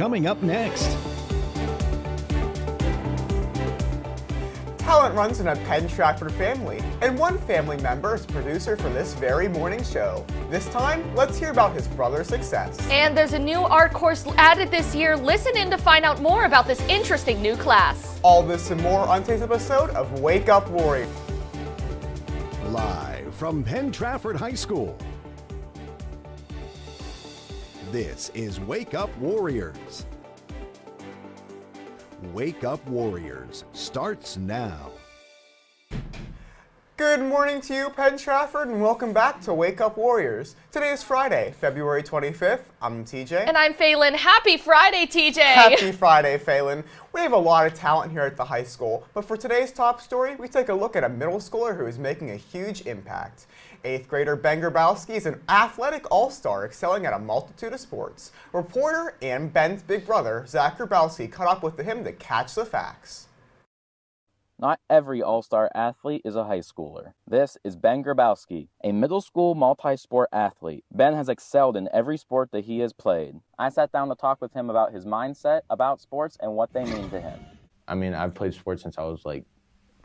coming up next. Talent runs in a Penn Trafford family, and one family member is producer for this very morning show. This time, let's hear about his brother's success. And there's a new art course added this year. Listen in to find out more about this interesting new class. All this and more on today's episode of Wake Up Warrior. Live from Penn Trafford High School. This is Wake Up Warriors. Wake Up Warriors starts now. Good morning to you, Penn Trafford, and welcome back to Wake Up Warriors. Today is Friday, February 25th. I'm TJ. And I'm Phelan. Happy Friday, TJ. Happy Friday, Phelan. We have a lot of talent here at the high school, but for today's top story, we take a look at a middle schooler who is making a huge impact. 8th grader Ben Grabowski is an athletic all-star excelling at a multitude of sports. Reporter and Ben's big brother, Zach Grabowski, caught up with him to catch the facts. Not every all-star athlete is a high schooler. This is Ben Grabowski, a middle school multi-sport athlete. Ben has excelled in every sport that he has played. I sat down to talk with him about his mindset about sports and what they mean to him. I mean, I've played sports since I was like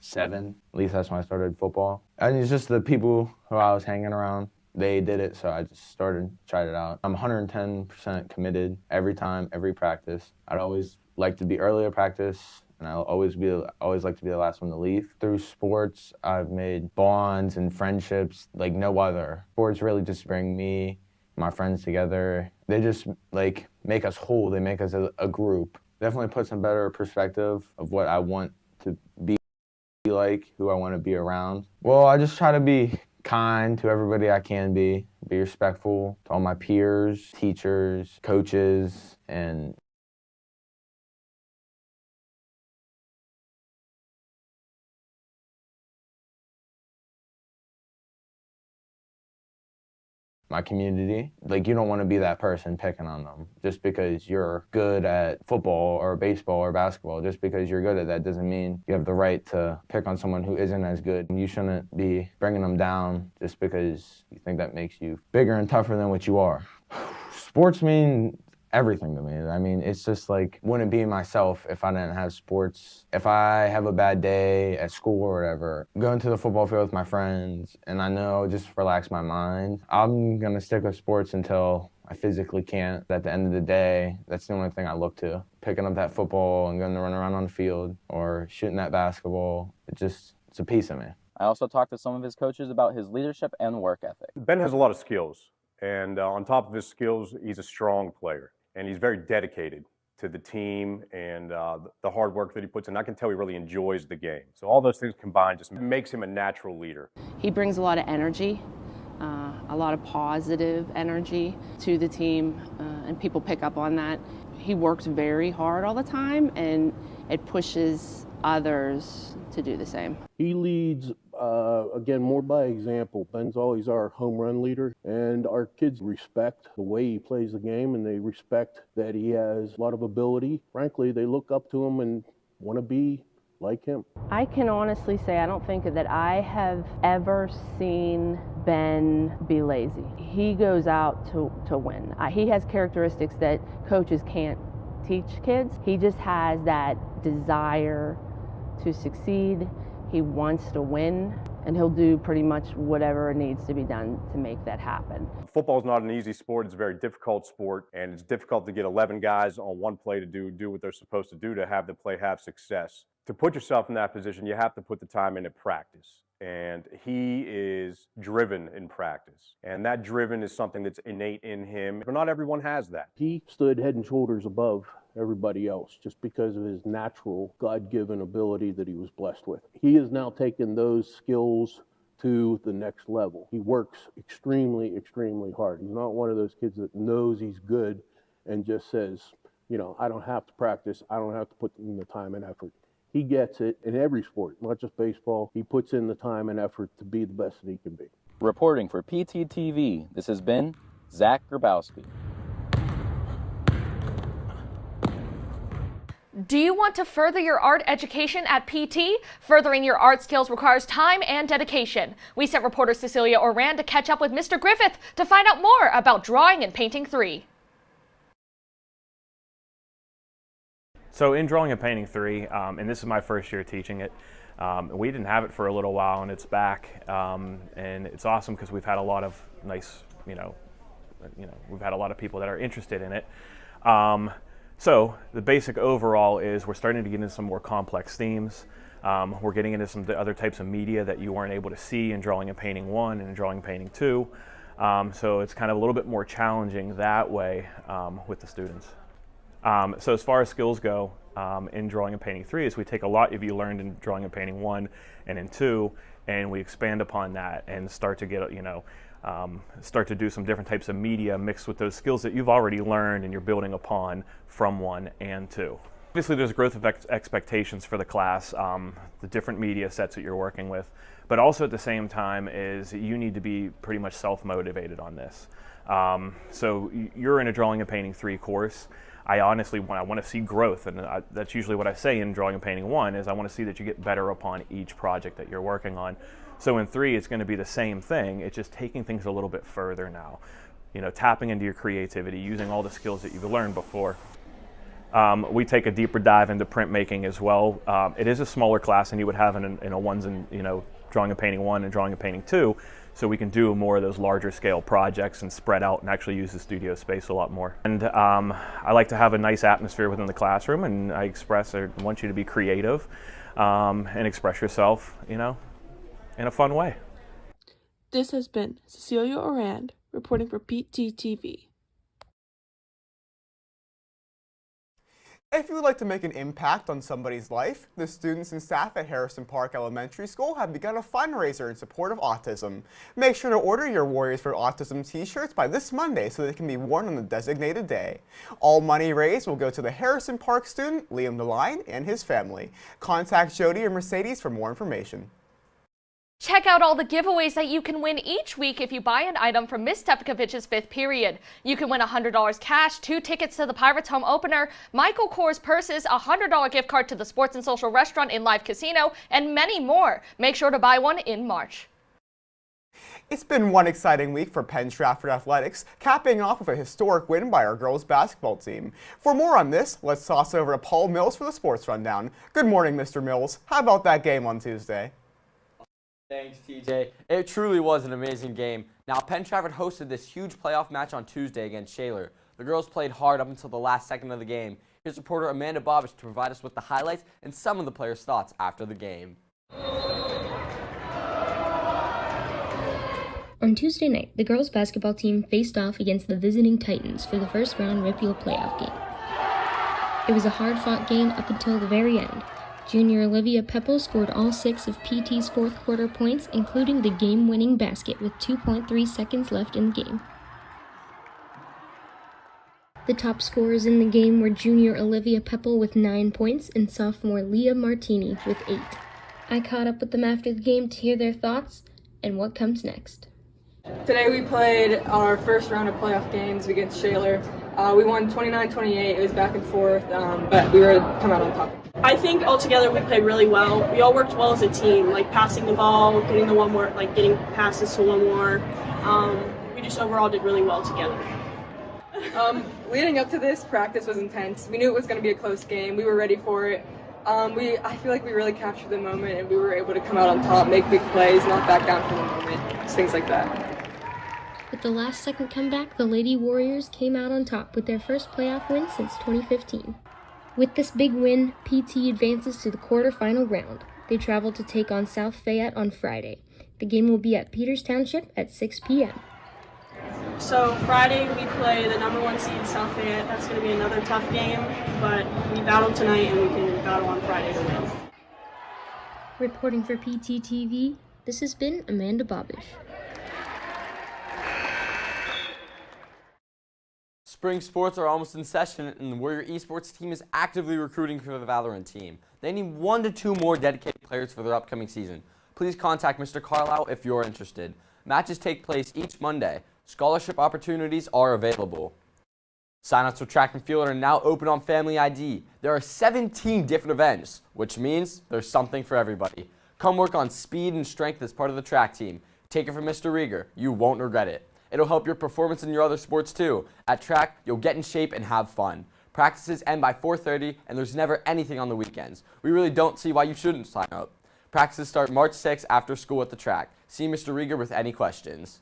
7. At least that's when I started football. And it's just the people who I was hanging around. They did it, so I just tried it out. I'm 110% committed every time, every practice. I'd always like to be early at practice, and I'll always like to be the last one to leave. Through sports, I've made bonds and friendships like no other. Sports really just bring me, my friends together. They just like make us whole. They make us a group. Definitely puts in better perspective of what I want to be like, who I want to be around. Well, I just try to be kind to everybody I can be respectful to all my peers, teachers, coaches, and my community. Like, you don't want to be that person picking on them just because you're good at football or baseball or basketball. Just because you're good at that doesn't mean you have the right to pick on someone who isn't as good. You shouldn't be bringing them down just because you think that makes you bigger and tougher than what you are. Sports mean everything to me. I mean, it's just like, wouldn't be myself if I didn't have sports. If I have a bad day at school or whatever, going to the football field with my friends, and I know just relax my mind, I'm gonna stick with sports until I physically can't. At the end of the day, that's the only thing I look to. Picking up that football and going to run around on the field or shooting that basketball, it's a piece of me. I also talked to some of his coaches about his leadership and work ethic. Ben has a lot of skills, and on top of his skills, he's a strong player. And he's very dedicated to the team and the hard work that he puts in. I can tell he really enjoys the game. So all those things combined just makes him a natural leader. He brings a lot of energy, a lot of positive energy to the team, and people pick up on that. He works very hard all the time, and it pushes others to do the same. He leads, again, more by example. Ben's always our home run leader, and our kids respect the way he plays the game, and they respect that he has a lot of ability. Frankly, they look up to him and want to be like him. I can honestly say I don't think that I have ever seen Ben be lazy. He goes out to win. He has characteristics that coaches can't teach kids. He just has that desire to succeed. He wants to win, and he'll do pretty much whatever needs to be done to make that happen. Football is not an easy sport. It's a very difficult sport, and it's difficult to get 11 guys on one play to do what they're supposed to do to have the play have success. To put yourself in that position, you have to put the time into practice. And he is driven in practice. And that driven is something that's innate in him, but not everyone has that. He stood head and shoulders above everybody else just because of his natural God-given ability that he was blessed with. He has now taken those skills to the next level. He works extremely, extremely hard. He's not one of those kids that knows he's good and just says, you know, I don't have to practice, I don't have to put in the time and effort. He gets it in every sport, not just baseball. He puts in the time and effort to be the best that he can be. Reporting for PTTV, this has been Zach Grabowski. Do you want to further your art education at PT? Furthering your art skills requires time and dedication. We sent reporter Cecilia Oran to catch up with Mr. Griffith to find out more about Drawing and Painting 3. So in Drawing and Painting 3, and this is my first year teaching it, we didn't have it for a little while, and it's back, and it's awesome because we've had a lot of nice, we've had a lot of people that are interested in it. So the basic overall is we're starting to get into some more complex themes. We're getting into some other types of media that you weren't able to see in Drawing and Painting 1 and in Drawing and Painting 2. So it's kind of a little bit more challenging that way with the students. So as far as skills go in Drawing and Painting 3 is we take a lot of you learned in Drawing and Painting 1 and in 2, and we expand upon that and start to get, start to do some different types of media mixed with those skills that you've already learned and you're building upon from 1 and 2. Obviously there's growth of expectations for the class, the different media sets that you're working with, but also at the same time is you need to be pretty much self-motivated on this. So you're in a Drawing and Painting 3 course. I honestly want to see growth, and that's usually what I say in Drawing and Painting 1 is I want to see that you get better upon each project that you're working on. So in 3 it's going to be the same thing, it's just taking things a little bit further now. Tapping into your creativity, using all the skills that you've learned before. We take a deeper dive into printmaking as well. It is a smaller class than you would have in a ones and Drawing and Painting 1 and Drawing and Painting 2, so we can do more of those larger scale projects and spread out and actually use the studio space a lot more. And I like to have a nice atmosphere within the classroom, and I want you to be creative and express yourself, in a fun way. This has been Cecilia Orand reporting for PTTV. If you would like to make an impact on somebody's life, the students and staff at Harrison Park Elementary School have begun a fundraiser in support of autism. Make sure to order your Warriors for Autism t-shirts by this Monday so they can be worn on the designated day. All money raised will go to the Harrison Park student, Liam DeLine, and his family. Contact Jody or Mercedes for more information. Check out all the giveaways that you can win each week if you buy an item from Miss Stefkovich's 5th period. You can win $100 cash, 2 tickets to the Pirates home opener, Michael Kors purses, a $100 gift card to the Sports and Social Restaurant in Live Casino, and many more. Make sure to buy one in March. It's been one exciting week for Penn Trafford Athletics, capping off with a historic win by our girls basketball team. For more on this, let's toss over to Paul Mills for the Sports Rundown. Good morning, Mr. Mills. How about that game on Tuesday? Thanks, TJ. It truly was an amazing game. Now, Penn Trafford hosted this huge playoff match on Tuesday against Shaler. The girls played hard up until the last second of the game. Here's reporter Amanda Bobish to provide us with the highlights and some of the players' thoughts after the game. On Tuesday night, the girls' basketball team faced off against the visiting Titans for the first round Ripple playoff game. It was a hard-fought game up until the very end. Junior Olivia Peppel scored all 6 of PT's fourth quarter points, including the game-winning basket with 2.3 seconds left in the game. The top scorers in the game were junior Olivia Peppel with 9 points and sophomore Leah Martini with 8. I caught up with them after the game to hear their thoughts and what comes next. Today we played our first round of playoff games against Shaler. We won 29-28. It was back and forth, but we were come out on top. I think altogether we played really well. We all worked well as a team, like passing the ball, getting the one more, like getting passes to one more. We just overall did really well together. Leading up to this, practice was intense. We knew it was going to be a close game. We were ready for it. I feel like we really captured the moment, and we were able to come out on top, make big plays, not back down from the moment, just things like that. With the last-second comeback, the Lady Warriors came out on top with their first playoff win since 2015. With this big win, PT advances to the quarterfinal round. They travel to take on South Fayette on Friday. The game will be at Peters Township at 6 p.m. So Friday we play the #1 seed South Fayette. That's going to be another tough game, but we battled tonight and we can battle on Friday to win. Reporting for PTTV, this has been Amanda Bobish. Spring sports are almost in session, and the Warrior Esports team is actively recruiting for the Valorant team. They need 1 to 2 more dedicated players for their upcoming season. Please contact Mr. Carlisle if you're interested. Matches take place each Monday. Scholarship opportunities are available. Sign-ups for track and field are now open on Family ID. There are 17 different events, which means there's something for everybody. Come work on speed and strength as part of the track team. Take it from Mr. Rieger. You won't regret it. It'll help your performance in your other sports too. At track, you'll get in shape and have fun. Practices end by 4:30, and there's never anything on the weekends. We really don't see why you shouldn't sign up. Practices start March 6th after school at the track. See Mr. Rieger with any questions.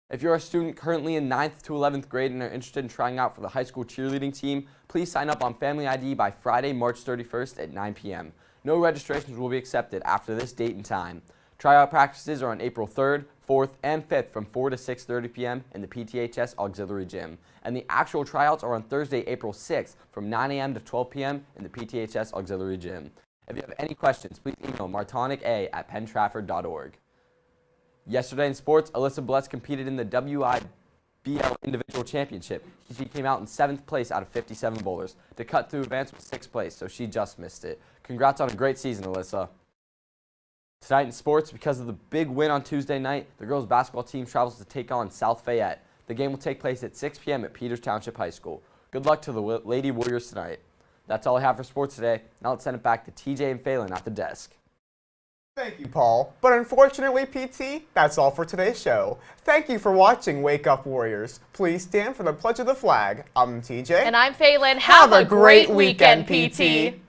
If you're a student currently in 9th to 11th grade and are interested in trying out for the high school cheerleading team, please sign up on Family ID by Friday, March 31st at 9 p.m. No registrations will be accepted after this date and time. Tryout practices are on April 3rd, 4th, and 5th from 4 to 6:30 p.m. in the PTHS Auxiliary Gym. And the actual tryouts are on Thursday, April 6th from 9 a.m. to 12 p.m. in the PTHS Auxiliary Gym. If you have any questions, please email martonica@penntrafford.org. Yesterday in sports, Alyssa Bless competed in the WIBL Individual Championship. She came out in 7th place out of 57 bowlers. To cut through advance was 6th place, so she just missed it. Congrats on a great season, Alyssa. Tonight in sports, because of the big win on Tuesday night, the girls basketball team travels to take on South Fayette. The game will take place at 6 p.m. at Peters Township High School. Good luck to the Lady Warriors tonight. That's all I have for sports today. Now let's send it back to TJ and Phelan at the desk. Thank you, Paul. But unfortunately, PT, that's all for today's show. Thank you for watching Wake Up Warriors. Please stand for the pledge of the flag. I'm TJ. And I'm Phelan. Have a great weekend, PT.